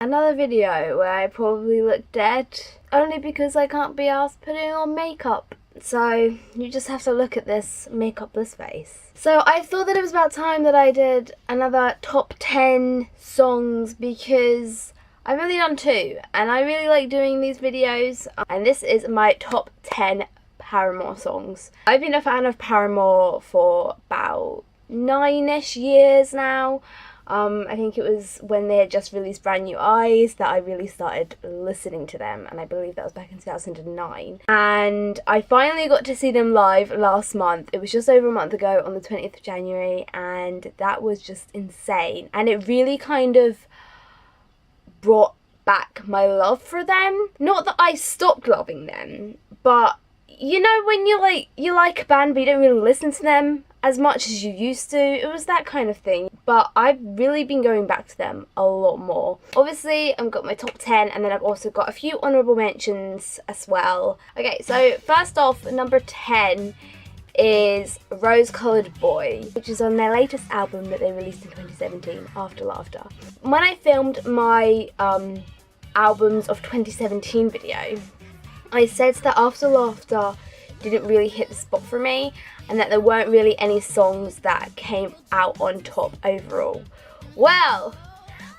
Another video where I probably look dead, only because I can't be asked putting on makeup. So you just have to look at this makeupless face. So I thought that it was about time that I did another top 10 songs because I've only done 2 and I really like doing these videos, and this is my top 10 Paramore songs. I've been a fan of Paramore for about 9-ish years now. I think it was when they had just released Brand New Eyes that I really started listening to them, and I believe that was back in 2009. And I finally got to see them live last month. It was just over a month ago on the 20th of January, and that was just insane. And it really kind of brought back my love for them. Not that I stopped loving them, but you know when you like a band but you don't really listen to them as much as you used to? It was that kind of thing. But I've really been going back to them a lot more. Obviously, I've got my top 10 and then I've also got a few honourable mentions as well. Okay, so first off, number 10 is Rose Coloured Boy, which is on their latest album that they released in 2017, After Laughter. When I filmed my albums of 2017 video, I said that After Laughter didn't really hit the spot for me, and that there weren't really any songs that came out on top overall. Well,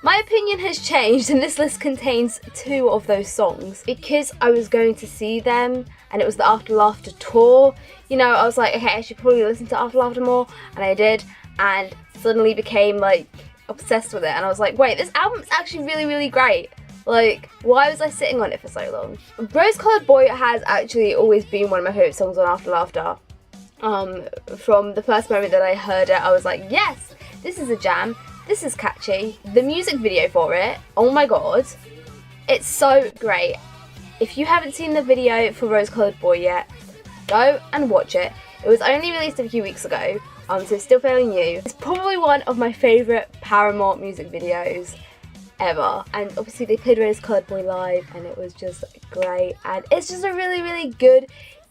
my opinion has changed, and this list contains 2 of those songs. Because I was going to see them and it was the After Laughter tour, you know, I was like, okay, I should probably listen to After Laughter more, and I did, and suddenly became like obsessed with it, and I was like, wait, this album's actually really, really great. Like, why was I sitting on it for so long? Rose Coloured Boy has actually always been one of my favourite songs on After Laughter. From the first moment that I heard it, I was like, yes, this is a jam, this is catchy. The music video for it, oh my god, it's so great. If you haven't seen the video for Rose Coloured Boy yet, go and watch it. It was only released a few weeks ago, so it's still fairly new. It's probably one of my favourite Paramore music videos ever, and obviously they played Rose Coloured Boy live and it was just great, and it's just a really, really good,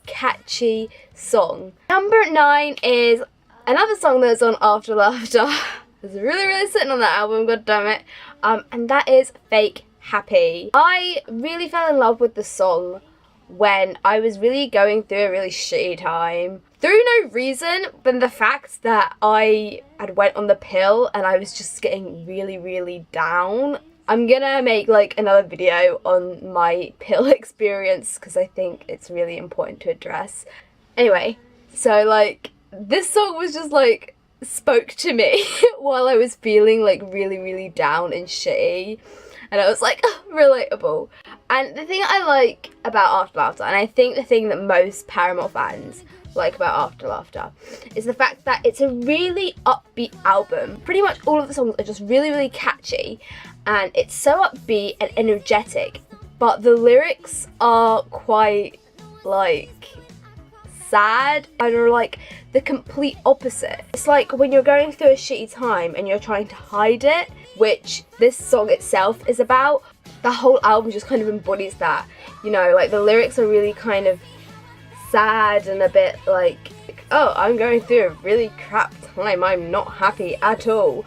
catchy song. Number 9 is another song that's on After Laughter. It's really, really sitting on that album, god damn it, and that is Fake Happy. I really fell in love with the song when I was really going through a really shitty time. Through no reason but the fact that I had went on the pill and I was just getting really, really down. I'm gonna make like another video on my pill experience because I think it's really important to address. Anyway, so like this song was just like spoke to me while I was feeling like really, really down and shitty, and I was like, oh, relatable. And the thing I like about After Laughter, and I think the thing that most Paramore fans like about After Laughter, is the fact that it's a really upbeat album. Pretty much all of the songs are just really, really catchy, and it's so upbeat and energetic, but the lyrics are quite like sad, and are like the complete opposite. It's like when you're going through a shitty time and you're trying to hide it, which this song itself is about. The whole album just kind of embodies that, you know, like the lyrics are really kind of sad and a bit like, oh, I'm going through a really crap time, I'm not happy at all,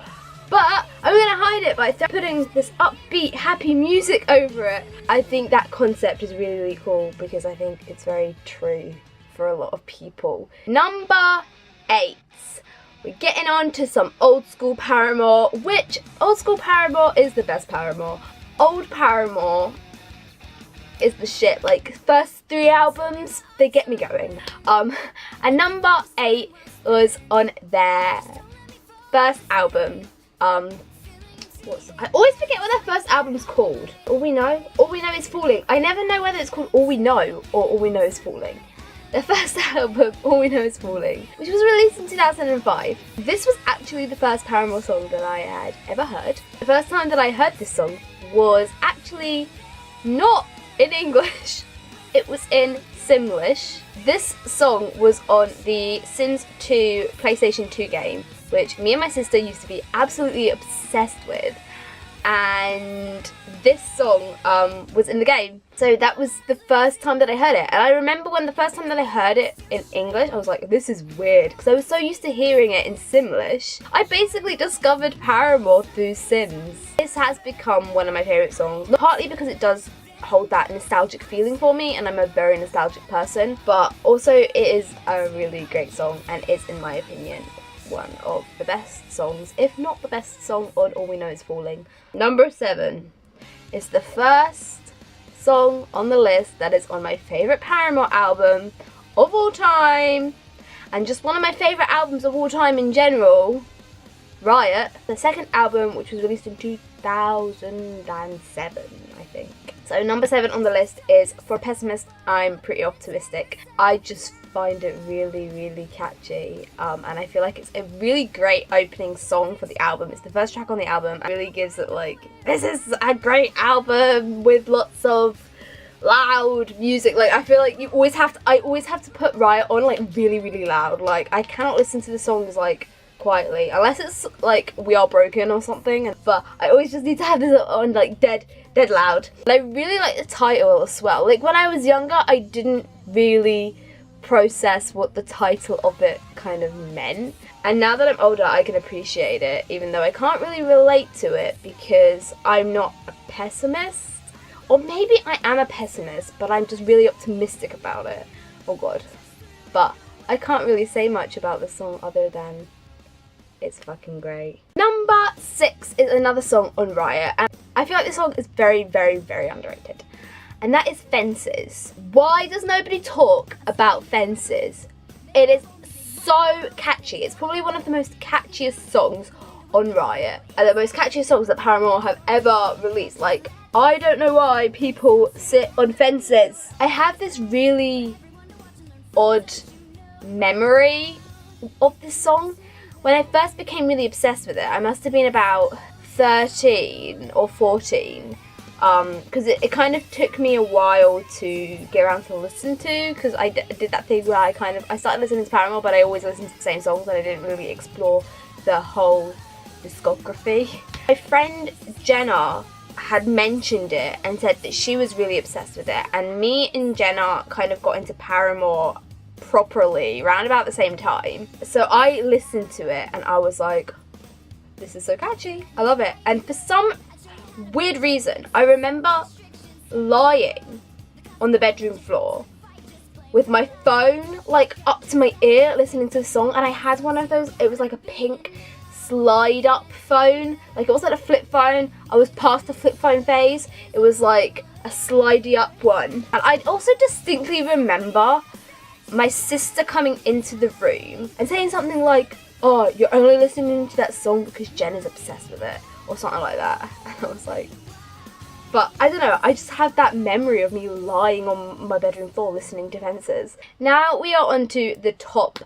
but I'm gonna hide it by putting this upbeat, happy music over it. I think that concept is really, really cool because I think it's very true for a lot of people. Number 8. We're getting on to some old school Paramore, which old school Paramore is the best Paramore. Old Paramore is the shit. Like, first 3 albums, they get me going. And number 8 was on their first album. I always forget what their first album's called. All We Know is Falling. I never know whether it's called All We Know or All We Know is Falling. Their first album, All We Know is Falling, which was released in 2005. This was actually the first Paramore song that I had ever heard. The first time that I heard this song was actually not in English. It was in Simlish. This song was on the Sims 2 PlayStation 2 game, which me and my sister used to be absolutely obsessed with. And this song was in the game. So that was the first time that I heard it. And I remember when the first time that I heard it in English, I was like, this is weird. Because I was so used to hearing it in Simlish. I basically discovered Paramore through Sims. This has become one of my favourite songs. Partly because it does hold that nostalgic feeling for me, and I'm a very nostalgic person, but also it is a really great song, and it's, in my opinion, one of the best songs, if not the best song on All We Know Is Falling. Number 7 is the first song on the list that is on my favourite Paramore album of all time, and just one of my favourite albums of all time in general, Riot, the second album, which was released in 2007, I think. So number 7 on the list is For a Pessimist, I'm Pretty Optimistic. I just find it really, really catchy, and I feel like it's a really great opening song for the album. It's the first track on the album. It really gives it like, this is a great album with lots of loud music. Like, I feel like I always have to put Riot on like really, really loud. Like, I cannot listen to the songs like quietly unless it's like We Are Broken or something, but I always just need to have this on like dead loud. And I really like the title as well. Like, when I was younger, I didn't really process what the title of it kind of meant, and now that I'm older I can appreciate it, even though I can't really relate to it because I'm not a pessimist, or maybe I am a pessimist but I'm just really optimistic about it. Oh god. But I can't really say much about the song other than it's fucking great. Number 6 is another song on Riot, and I feel like this song is very, very, very underrated. And that is Fences. Why does nobody talk about Fences? It is so catchy. It's probably one of the most catchiest songs on Riot, and the most catchiest songs that Paramore have ever released. Like, I don't know why people sit on fences. I have this really odd memory of this song. When I first became really obsessed with it, I must have been about 13 or 14, because it kind of took me a while to get around to listen to, because I did that thing where I started listening to Paramore, but I always listened to the same songs and I didn't really explore the whole discography. My friend Jenna had mentioned it and said that she was really obsessed with it, and me and Jenna kind of got into Paramore properly around about the same time. So I listened to it and I was like, this is so catchy, I love it. And for some weird reason, I remember lying on the bedroom floor with my phone like up to my ear listening to the song, and I had one of those, it was like a pink slide up phone, like it wasn't a flip phone, I was past the flip phone phase, it was like a slidey up one. And I also distinctly remember my sister coming into the room and saying something like, oh, you're only listening to that song because Jen is obsessed with it, or something like that. And I was like, but I don't know, I just have that memory of me lying on my bedroom floor listening to Fences. Now we are on to the top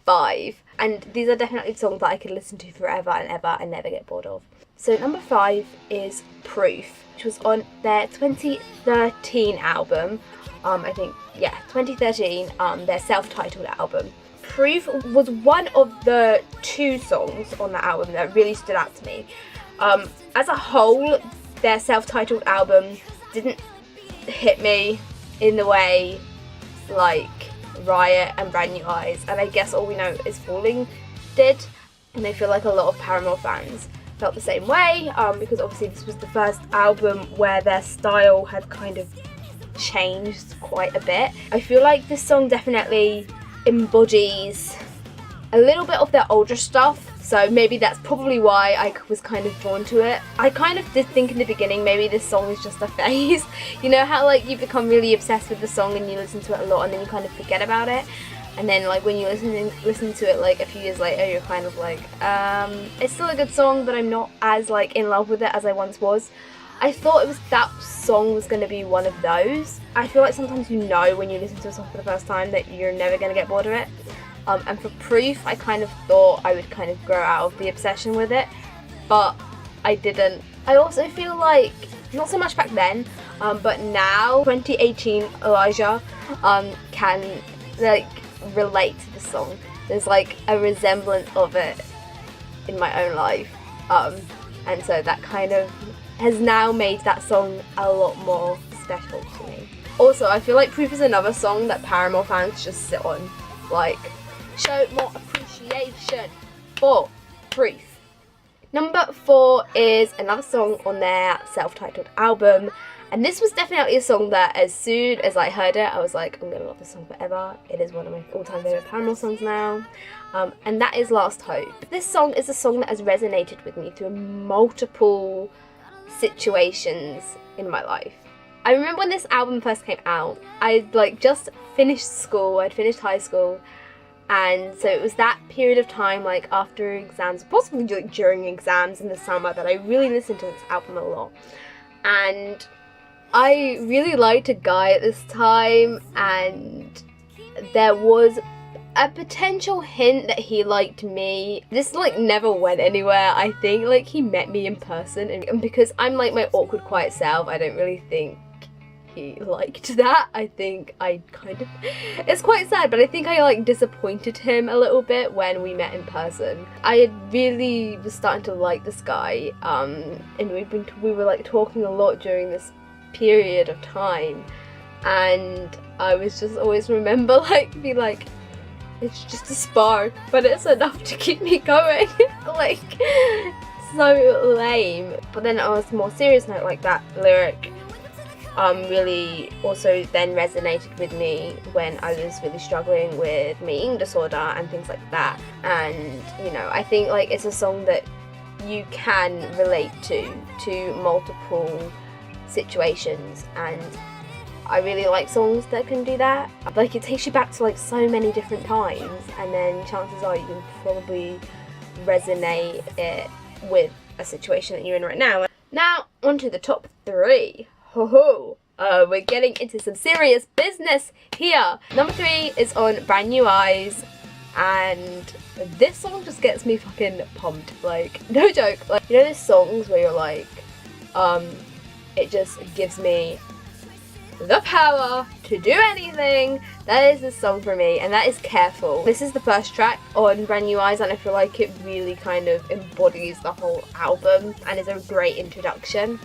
5, and these are definitely songs that I could listen to forever and ever and never get bored of. So number 5 is Proof, which was on their 2013 album. I think, yeah, 2013, their self-titled album. Proof was one of the 2 songs on that album that really stood out to me. As a whole, their self-titled album didn't hit me in the way like Riot and Brand New Eyes, and I guess All We Know Is Falling did. And I feel like a lot of Paramore fans felt the same way, because obviously this was the first album where their style had kind of changed quite a bit. I feel like this song definitely embodies a little bit of their older stuff, so maybe that's probably why I was kind of drawn to it. I kind of did think in the beginning maybe this song is just a phase. You know how like you become really obsessed with the song and you listen to it a lot and then you kind of forget about it, and then like when you listen to it like a few years later, you're kind of like, it's still a good song, but I'm not as like in love with it as I once was. I thought that song was going to be one of those. I feel like sometimes you know when you listen to a song for the first time that you're never going to get bored of it. And for Proof, I kind of thought I would kind of grow out of the obsession with it, but I didn't. I also feel like, not so much back then, but now, 2018 Elijah can like relate to the song. There's like a resemblance of it in my own life, and so that kind of has now made that song a lot more special to me. Also, I feel like Proof is another song that Paramore fans just sit on. Like, show more appreciation for Proof. Number 4 is another song on their self-titled album. And this was definitely a song that as soon as I heard it, I was like, I'm gonna love this song forever. It is one of my all-time favourite Paramore songs now. And that is Last Hope. This song is a song that has resonated with me through multiple situations in my life. I remember when this album first came out, I'd like just finished school, I'd finished high school, and so it was that period of time, like after exams, possibly like during exams in the summer, that I really listened to this album a lot. And I really liked a guy at this time, and there was a potential hint that he liked me. This like never went anywhere. I think like he met me in person, and because I'm like my awkward quiet self, I don't really think he liked that. I think I kind of, it's quite sad, but I think I like disappointed him a little bit when we met in person. I had really was starting to like this guy, and we were like talking a lot during this period of time, and I was just always remember like be like, it's just a spark, but it's enough to keep me going. Like, so lame. But then on a more serious note, like that lyric really also then resonated with me when I was really struggling with my eating disorder and things like that. And you know, I think like it's a song that you can relate to multiple situations, and I really like songs that can do that. Like it takes you back to like so many different times, and then chances are you can probably resonate it with a situation that you're in right now. Now on to the top 3. We're getting into some serious business here. Number 3 is on Brand New Eyes, and this song just gets me fucking pumped. Like, no joke. Like, you know those songs where you're like, it just gives me the power to do anything? That is this song for me, and that is Careful. This is the first track on Brand New Eyes, and I feel like it really kind of embodies the whole album and is a great introduction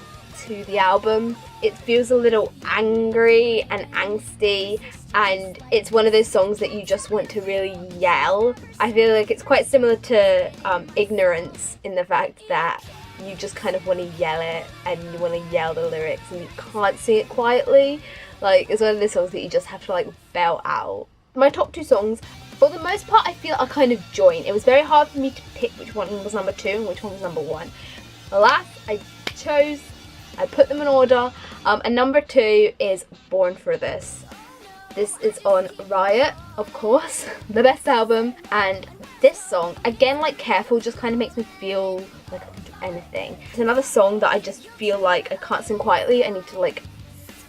to the album. It feels a little angry and angsty, and it's one of those songs that you just want to really yell. I feel like it's quite similar to Ignorance in the fact that you just kind of want to yell it, and you want to yell the lyrics, and you can't sing it quietly. Like, it's one of those songs that you just have to like belt out. My top 2 songs, for the most part, I feel are kind of joint. It was very hard for me to pick which one was number 2 and which one was number 1. Alas, I put them in order, and number 2 is Born for This. This is on Riot, of course, the best album, and this song, again like Careful, just kind of makes me feel like I can do anything. It's another song that I just feel like I can't sing quietly, I need to like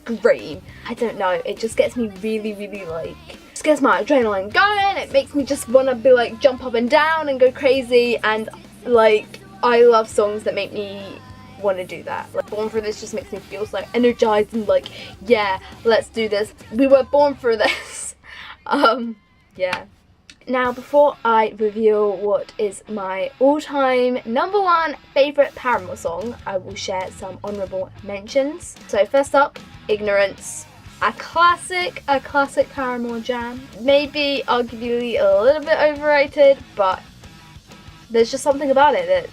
scream. I don't know, it just gets me really, really like, just gets my adrenaline going, it makes me just want to be like jump up and down and go crazy, and like I love songs that make me want to do that. Like Born for This just makes me feel so energized and like, yeah, let's do this. We were born for this. Yeah. Now before I reveal what is my all-time number 1 favourite Paramore song, I will share some honourable mentions. So first up, Ignorance. A classic Paramore jam. Maybe arguably a little bit overrated, but there's just something about it that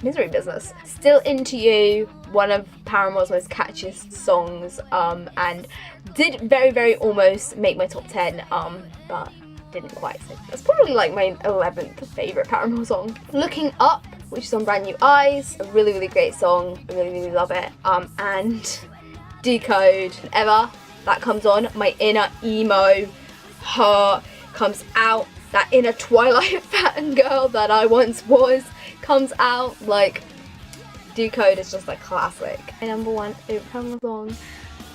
misery business. Still Into You, one of Paramore's most catchiest songs, and did very, very almost make my top 10, but didn't quite. So that's probably like my 11th favourite Paramore song. Looking Up, which is on Brand New Eyes, a really, really great song. I really, really love it. And Decode. Whenever that comes on, my inner emo heart comes out. That inner Twilight fangirl that I once was comes out. Like, Decode is just like classic. My number 1 favourite Paramore song,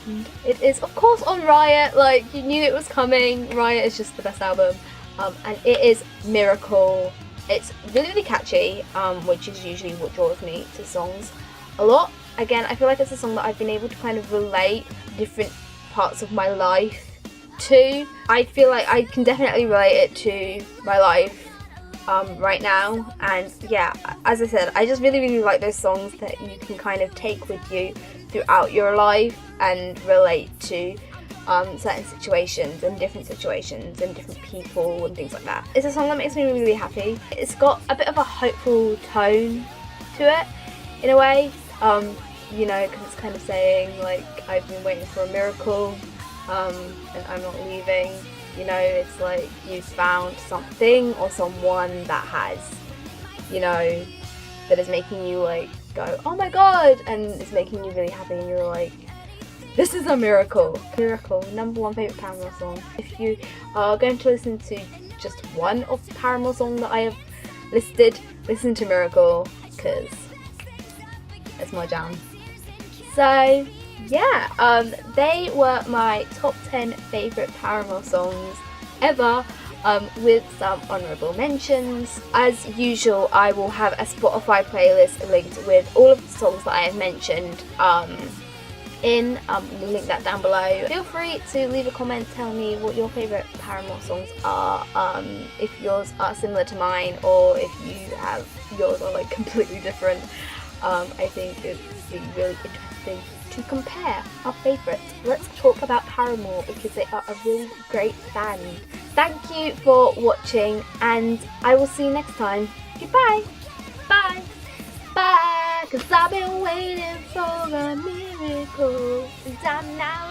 and it is of course on Riot. Like, you knew it was coming. Riot is just the best album, and it is Miracle. It's really, really catchy, which is usually what draws me to songs a lot. Again, I feel like it's a song that I've been able to kind of relate different parts of my life to. I feel like I can definitely relate it to my life right now. And yeah, as I said, I just really like those songs that you can kind of take with you throughout your life and relate to certain situations and different people and things like that. It's a song that makes me really happy. It's got a bit of a hopeful tone to it in a way, you know, because it's kind of saying like, I've been waiting for a miracle, and I'm not leaving. You know, it's like you've found something or someone that has, you know, that is making you like go, oh my god, and it's making you really happy, and you're like, this is a miracle. Miracle, #1 favourite Paramore song. If you are going to listen to just one of the Paramore song that I have listed, listen to Miracle, because it's my jam. So yeah, they were my top 10 favourite Paramore songs ever, with some honourable mentions. As usual, I will have a Spotify playlist linked with all of the songs that I have mentioned we'll link that down below. Feel free to leave a comment, tell me what your favourite Paramore songs are, if yours are similar to mine or if yours are like completely different. I think it would be really interesting to compare our favourites. Let's talk about Paramore because they are a really great band. Thank you for watching and I will see you next time. Goodbye. Bye. Bye. 'Cause I've been waiting for a miracle and I'm now